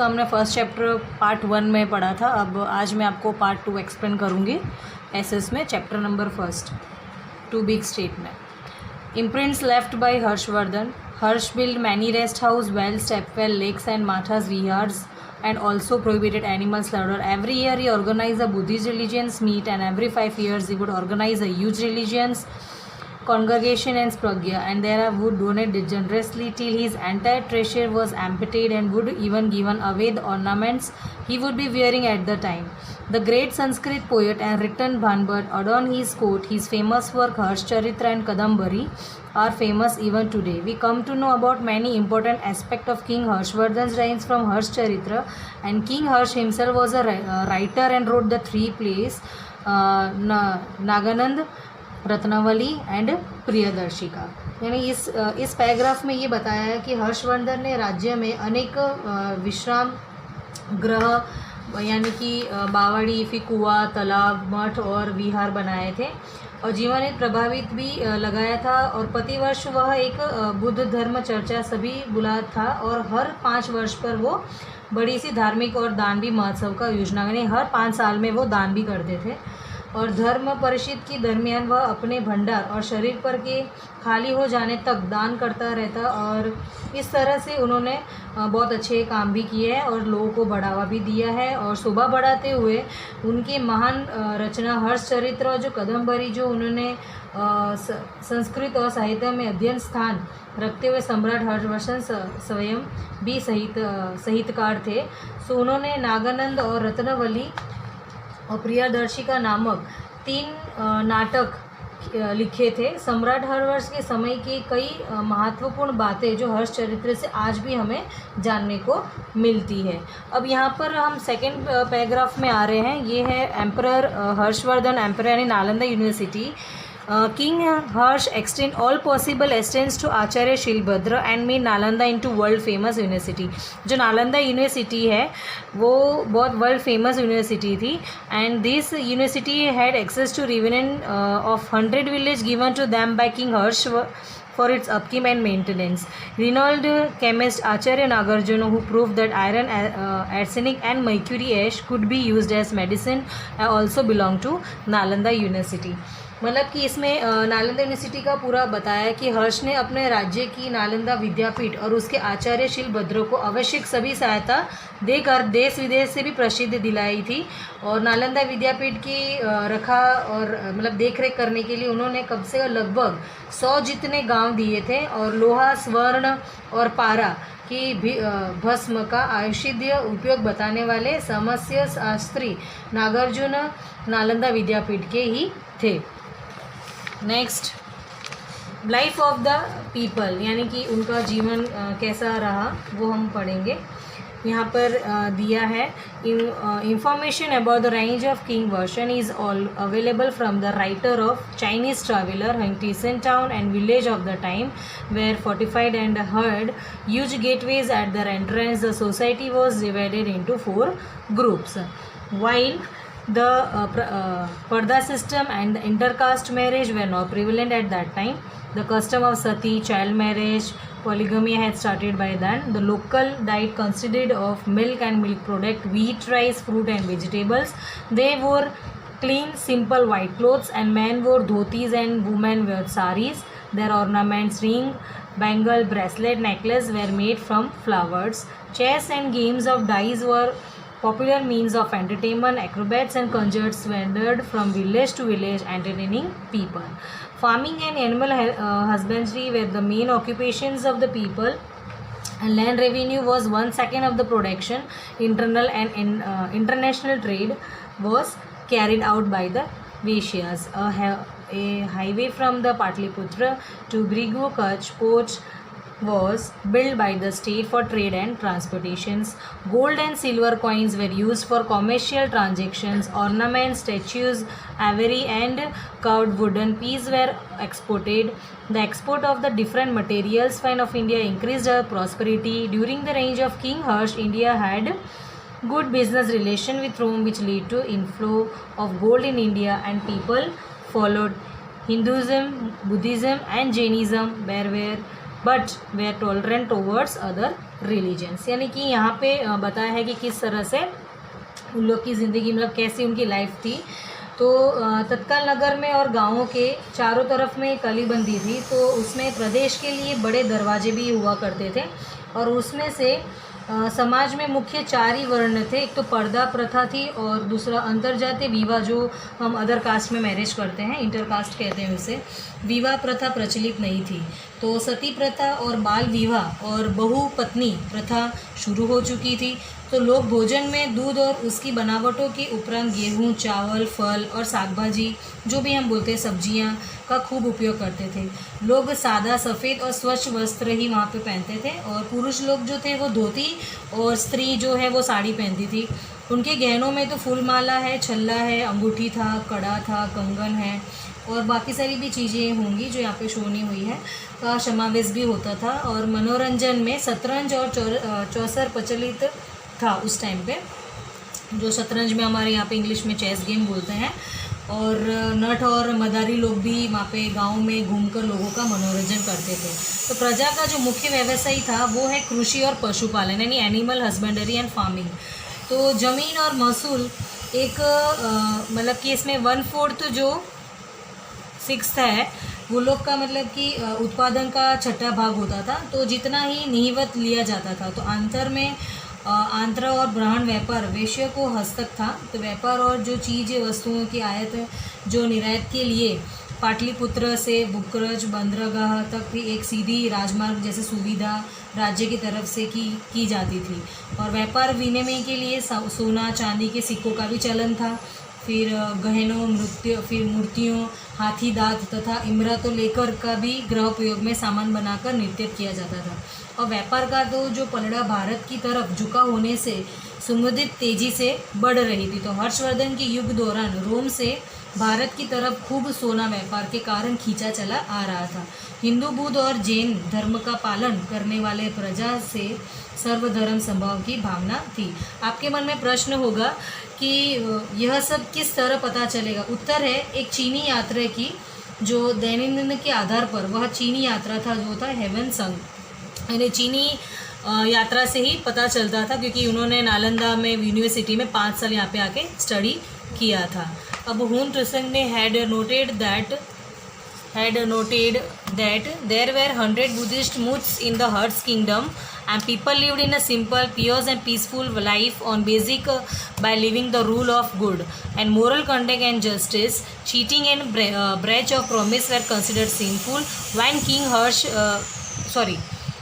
तो हमने first chapter part 1 में पढ़ा था। अब आज मैं आपको पार्ट 2 एक्सप्लेन करूँगी एसएस में chapter number first to big state में। Imprints left by Harshavardhan. Harsh build many rest house, well, stepwell, lakes and mathas viharas and also prohibited animal slaughter. Every year he organized a Buddhist religions meet, and every 5 years he would organize a huge religions congregation and spragya, and there would donate generously till his entire treasure was emptied, and would even given away the ornaments he would be wearing at the time. The great Sanskrit poet and written Bhanbhat adorned his court. His famous work Harshcharitra and Kadambari are famous even today. We come to know about many important aspects of King Harshvardhan's reigns from Harshcharitra, and King Harsh himself was a writer and wrote the 3 plays Naganand, Ratnavali and Priyadarshika. यानी इस paragraph में ये बताया है कि हर्षवर्धन ने राज्य में अनेक विश्राम गृह यानी कि बावड़ी, फिर कुआं, तालाब, मठ और विहार बनाए थे और जीवन प्रभावित भी लगाया था। और प्रतिवर्ष वह एक बुद्ध धर्म चर्चा सभी बुला था और हर 5 वर्ष पर वो बड़ी सी धार्मिक और दानवी महोत्सव का योजना, यानी हर 5 साल में वो दान भी करते थे। और धर्म परिषद के दरमियान वह अपने भंडार और शरीर पर के खाली हो जाने तक दान करता रहता और इस तरह से उन्होंने बहुत अच्छे काम भी किए हैं और लोगों को बढ़ावा भी दिया है। और शोभा बढ़ाते हुए उनके महान रचना हर्षचरित्र और जो कदम्बरी जो उन्होंने संस्कृत और साहित्य में अध्ययन स्थान रखते हुए सम्राट हर्षवर्धन स्वयं भी साहित्यकार थे। सो उन्होंने नागानंद और रत्नावली और प्रियदर्शिका नामक 3 नाटक लिखे थे। सम्राट हर्षवर्धन के समय की कई महत्वपूर्ण बातें जो हर्षचरित्र से आज भी हमें जानने को मिलती है। अब यहाँ पर हम सेकेंड पैराग्राफ में आ रहे हैं। ये है एम्परर हर्षवर्धन, एम्परर यानी Nalanda university. King Harsh extend all possible assistance to Acharya Shilabhadra and made Nalanda into world famous university। जो नालंदा यूनिवर्सिटी है वो बहुत वर्ल्ड फेमस यूनिवर्सिटी थी and this university had access to revenue of 100 villages given to them by King Harsh for its upkeep and maintenance. Renowned chemist Acharya Nagarjuna, who proved that iron, arsenic and mercury ash could be used as medicine, also belonged to Nalanda University। मतलब कि इसमें Nalanda university का पूरा बताया कि हर्ष ने अपने राज्य की नालंदा विद्यापीठ और उसके आचार्य शिलभद्र को आवश्यक सभी सहायता देकर देश विदेश से भी प्रसिद्धि दिलाई थी। और नालंदा विद्यापीठ की रखा और मतलब देखरेख करने के लिए उन्होंने कम से कम लगभग 100 जितने गांव दिए थे और लोहा, स्वर्ण और पारा की भस्म का औषधीय उपयोग बताने वाले समस्य शास्त्री नागार्जुन नालंदा विद्यापीठ के ही थे। Next, life of the people यानी कि उनका जीवन कैसा रहा वो हम पढ़ेंगे। यहाँ पर दिया है information about the range of king version is all available from the writer of Chinese traveller Hiuen Tsang town and village of the time were fortified and had huge gateways at the entrance. The society was divided into 4 groups while the Parda system and the intercaste marriage were not prevalent at that time. The custom of sati, child marriage, polygamy had started by then. The local diet consisted of milk and milk product, wheat, rice, fruit and vegetables. They wore clean, simple white clothes and men wore dhotis and women wore saris. Their ornaments, ring, bangle, bracelet, necklace were made from flowers. Chess and games of dice were popular means of entertainment. Acrobats and conjurers wandered from village to village entertaining people. Farming and animal husbandry were the main occupations of the people, and land revenue was 1/2 of the production. Internal and international trade was carried out by the Vaishyas. A highway from the Patliputra to Brigu Kutch port was built by the state for trade and transportations. Gold and silver coins were used for commercial transactions. Ornaments, statues, ivory and carved wooden pieces were exported. The export of the different materials of India increased her prosperity. During the reign of King Harsh, India had good business relation with Rome, which led to inflow of gold in India, and people followed Hinduism, Buddhism and Jainism but were tolerant towards other religions. यानी कि यहाँ पे बताया है कि किस तरह से उन लोग की ज़िंदगी मतलब कैसी उनकी लाइफ थी। तो तत्काल नगर में और गांवों के चारों तरफ में कलीबंदी थी, तो उसमें प्रदेश के लिए बड़े दरवाजे भी हुआ करते थे और उसमें से समाज में मुख्य 4 ही वर्ण थे। एक तो पर्दा प्रथा थी और दूसरा अंतरजातीय विवाह, जो हम अदर कास्ट में मैरिज करते हैं, इंटर कास्ट कहते हैं उसे, विवाह प्रथा प्रचलित नहीं थी। तो सती प्रथा और बाल विवाह और बहुपत्नी प्रथा शुरू हो चुकी थी। तो लोग भोजन में दूध और उसकी बनावटों के उपरांत गेहूँ, चावल, फल और सागभाजी, जो भी हम बोलते हैं सब्जियां, का खूब उपयोग करते थे। लोग सादा सफ़ेद और स्वच्छ वस्त्र ही वहाँ पे पहनते थे और पुरुष लोग जो थे वो धोती और स्त्री जो है वो साड़ी पहनती थी। उनके गहनों में तो फूलमाला है, छल्ला है, अंगूठी था, कड़ा था, कंगन है और बाकी सारी भी चीज़ें होंगी जो यहाँ पे शो नहीं हुई है, का समावेश भी होता था। और मनोरंजन में शतरंज और चौसर प्रचलित था उस टाइम पे, जो शतरंज में हमारे यहाँ पे इंग्लिश में चेस गेम बोलते हैं। और नट और मदारी लोग भी वहाँ पे गांव में घूमकर लोगों का मनोरंजन करते थे। तो प्रजा का जो मुख्य व्यवसाय था वो है कृषि और पशुपालन, यानी एनिमल हस्बेंडरी एंड फार्मिंग। तो ज़मीन और महसूल एक मतलब कि इसमें 1/4 जो 6th है वो लोग का मतलब कि उत्पादन का 6ठा भाग होता था। तो जितना ही निहिवत लिया जाता था। तो आंतर में आंध्र और ब्राह्मण व्यापार वेश्य को हस्तक था। तो व्यापार और जो चीज़ वस्तुओं की आयत जो निर्यात के लिए पाटलिपुत्र से बुकरज बंदरगाह तक भी एक सीधी राजमार्ग जैसे सुविधा राज्य की तरफ से की जाती थी। और व्यापार विनिमय के लिए सोना चांदी के सिक्कों का भी चलन था। फिर गहनों, मूर्तियों, हाथी दांत तथा इमरतों लेकर का भी गृह उपयोग में सामान बनाकर निर्यात किया जाता था। और व्यापार का तो जो पलड़ा भारत की तरफ झुका होने से सुमोदित तेजी से बढ़ रही थी। तो हर्षवर्धन के युग दौरान रोम से भारत की तरफ खूब सोना व्यापार के कारण खींचा चला आ रहा था। हिंदू, बुद्ध और जैन धर्म का पालन करने वाले प्रजा से सर्वधर्म संभव की भावना थी। आपके मन में प्रश्न होगा कि यह सब किस तरह पता चलेगा। उत्तर है एक चीनी यात्रा की, जो दैनंदिन के आधार पर वह चीनी यात्रा था जो था हेवन संग, यानी चीनी यात्रा से ही पता चलता था, क्योंकि उन्होंने नालंदा में यूनिवर्सिटी में 5 साल यहाँ पे आके स्टडी किया था। अब हुन त्रिसंग ने had noted that there were 100 Buddhist monks in the Hers kingdom and people lived in a simple, pious and peaceful life on basic by living the rule of good and moral conduct and justice. Cheating and breach of promise were considered sinful when King Harsh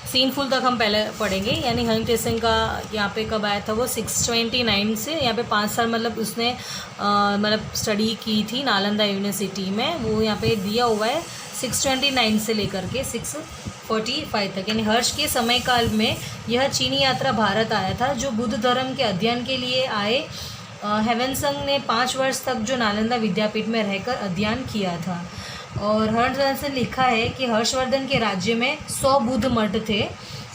सीनफुल तक हम पहले पढ़ेंगे। यानी हंग त्रिसंग का यहाँ पे कब आया था वो 629 से यहाँ पे 5 साल मतलब उसने मतलब स्टडी की थी नालंदा यूनिवर्सिटी में। वो यहाँ पे दिया हुआ है 629 से लेकर के 645 तक, यानी हर्ष के समय काल में यह चीनी यात्रा भारत आया था, जो बुद्ध धर्म के अध्ययन के लिए आए। हेवन संग ने 5 वर्ष तक जो नालंदा विद्यापीठ में रहकर अध्ययन किया था। और हर्षवर्धन ने लिखा है कि हर्षवर्धन के राज्य में 100 बुद्ध मठ थे,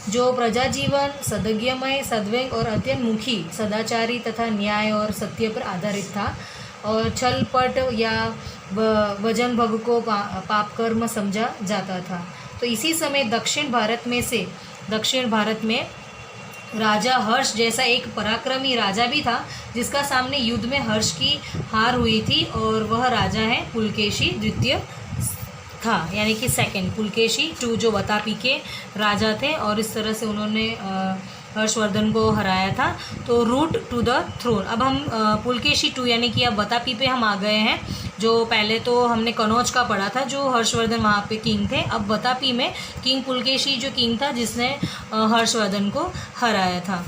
जो प्रजा जीवन सदज्ञमय, सद्व्यंग और अत्यंत मुखी, सदाचारी तथा न्याय और सत्य पर आधारित था। और छल पट या वजन भग को पाप कर्म समझा जाता था। तो इसी समय दक्षिण भारत में राजा हर्ष जैसा एक पराक्रमी राजा भी था, जिसका सामने युद्ध में हर्ष की हार हुई थी। और वह राजा है पुलकेशी द्वितीय था, यानी कि सेकंड। पुलकेशी 2 जो वातापी के राजा थे और इस तरह से उन्होंने हर्षवर्धन को हराया था। तो रूट टू द थ्रोन। अब हम पुलकेशी 2 यानी कि अब वातापी पे हम आ गए हैं। जो पहले तो हमने कनौज का पढ़ा था, जो हर्षवर्धन वहाँ पे किंग थे। अब वातापी में किंग पुलकेशी जो किंग था, जिसने हर्षवर्धन को हराया था।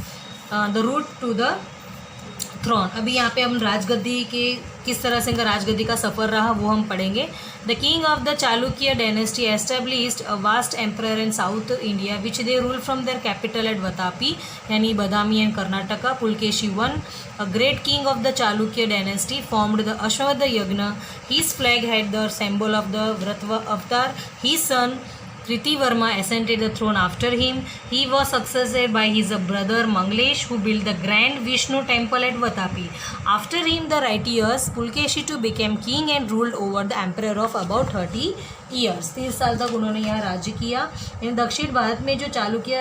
The route to the throne. अभी यहाँ पे हम राजगद्दी के किस तरह से इनका राजगद्दी का सफ़र रहा वो हम पढ़ेंगे। The king of the Chalukya dynasty established a vast empire in south India which they rule from their capital at Vatapi, यानी Badami and Karnataka. Pulakeshi 1, a great king of the Chalukya dynasty, formed the Ashwattha yagya. His flag had the symbol of the Vratva avatar. His son Kritivarma ascended the throne after him. He was succeeded by his brother Manglesh, who built the grand Vishnu temple at Vatapi. After him, the right years, Pulkeshitu became king and ruled over the emperor of about 30 years. 30 साल तक उन्होंने यहाँ राज्य किया। इन दक्षिण भारत में जो चालुक्य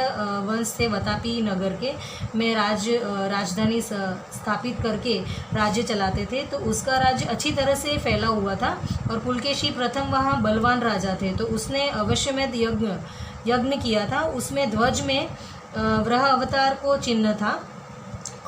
वंश थे वतापी नगर के में राजधानी स्थापित करके राज्य चलाते थे, तो उसका राज्य अच्छी तरह से फैला हुआ था और पुलकेशी प्रथम वहाँ बलवान राजा थे। तो उसने अवश्यमेध यज्ञ किया था, उसमें ध्वज में वराह अवतार को चिन्ह था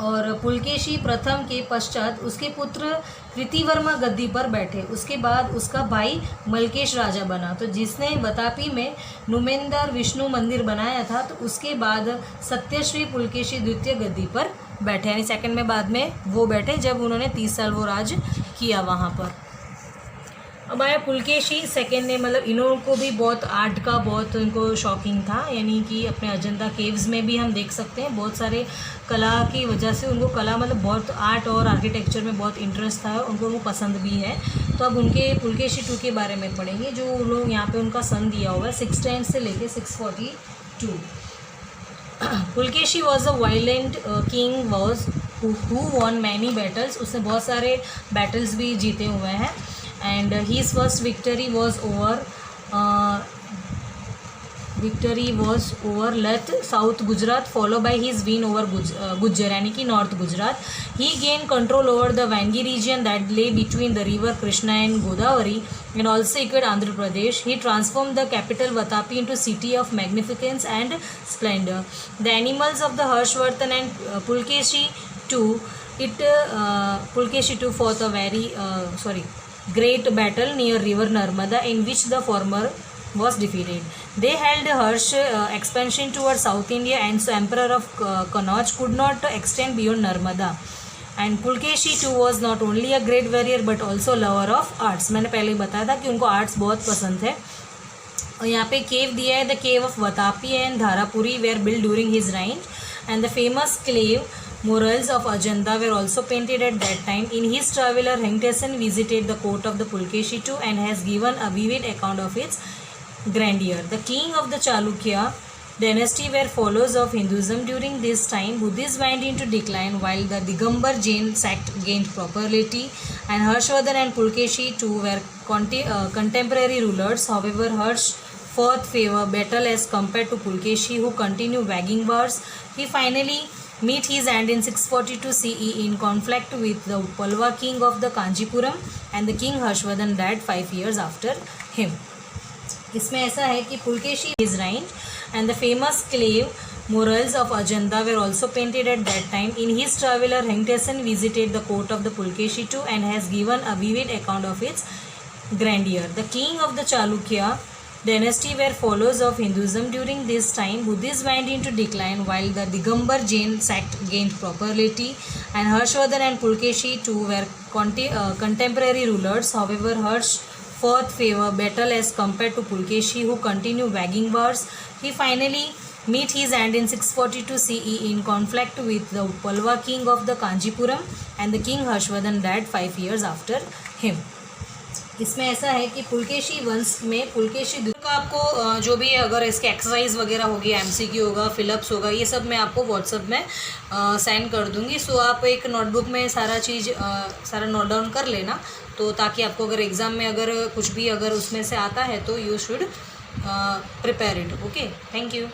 और पुलकेशी प्रथम के पश्चात उसके पुत्र कृतिवर्मा गद्दी पर बैठे। उसके बाद उसका भाई मलकेश राजा बना, तो जिसने वतापी में नुमेंदर विष्णु मंदिर बनाया था। तो उसके बाद सत्यश्री पुलकेशी द्वितीय गद्दी पर बैठे, यानी सेकंड में बाद में वो बैठे जब उन्होंने 30 साल वो राज किया वहाँ पर। अब आया पुलकेशी सेकेंड ने, मतलब इन्हों को भी बहुत आर्ट का बहुत इनको शौकीन था, यानी कि अपने अजंता केव्स में भी हम देख सकते हैं बहुत सारे कला की वजह से उनको कला मतलब बहुत आर्ट और आर्किटेक्चर में बहुत इंटरेस्ट था, उनको वो पसंद भी है। तो अब उनके पुलकेशी 2 के बारे में पढ़ेंगे, जो लोग यहाँ पे उनका सन दिया हुआ है 610 से लेके 642। Pulakeshi was a violent king was who won many battles, उसने बहुत सारे बैटल्स भी जीते हुए हैं। And his first victory was over Lat, South Gujarat, followed by his win over Gujjar, यानी कि North Gujarat. He gained control over the Vangi region that lay between the river Krishna and Godavari, and also included Andhra Pradesh. He transformed the capital Vatapi into city of magnificence and splendor. The animals of the Harshvardhan and Pulkeshi II fought a very great battle near river Narmada, in which the former was defeated. They held harsh expansion towards South India, and so Emperor of Kannauj could not extend beyond Narmada. And Pulkeshi too was not only a great warrior but also lover of arts. मैंने पहले ही बताया था कि उनको arts बहुत पसंद थे। और यहाँ पे केव दिया है, the cave of Vatapi and Dharapuri were build during his rise, and the famous cave murals of Ajanta were also painted at that time. In his traveler, Henderson visited the court of the Pulkeshi II and has given a vivid account of its grandeur. The king of the Chalukya dynasty were followers of Hinduism. During this time, Buddhism went into decline while the Digambar Jain sect gained popularity, and Harshvardhan and Pulkeshi II were contemporary rulers. However, Harsh fought favor battle as compared to Pulkeshi, who continued waging wars. He finally meet his end in 642 CE in conflict with the Palwa king of the Kanjipuram, and the king Harshvardhan died 5 years after him. इसमें ऐसा है कि Pulakeshi his reign and the famous clave murals of Ajanta were also painted at that time. In his traveler, Henderson visited the court of the Pulkeshi II and has given a vivid account of its grandeur. The king of the Chalukya dynasty were followers of Hinduism. During this time, Buddhism went into decline while the Digambar Jain sect gained popularity, and Harshvardhan and Pulkeshi II were contemporary rulers. However, Harsh fought favor battle as compared to Pulkeshi, who continued waging wars. He finally meet his end in 642 CE in conflict with the Palwa king of the Kanjipuram, and the king Harshvardhan died 5 years after him. इसमें ऐसा है कि पुलकेशी वंश में पुलकेशी का आपको जो भी अगर इसके एक्सरसाइज वगैरह होगी, एमसीक्यू होगा, फिलअप्स होगा, ये सब मैं आपको व्हाट्सएप में सेंड कर दूंगी। सो आप एक नोटबुक में सारा नोट डाउन कर लेना, तो ताकि आपको अगर एग्ज़ाम में अगर कुछ भी अगर उसमें से आता है तो you should prepare it. Okay, thank you.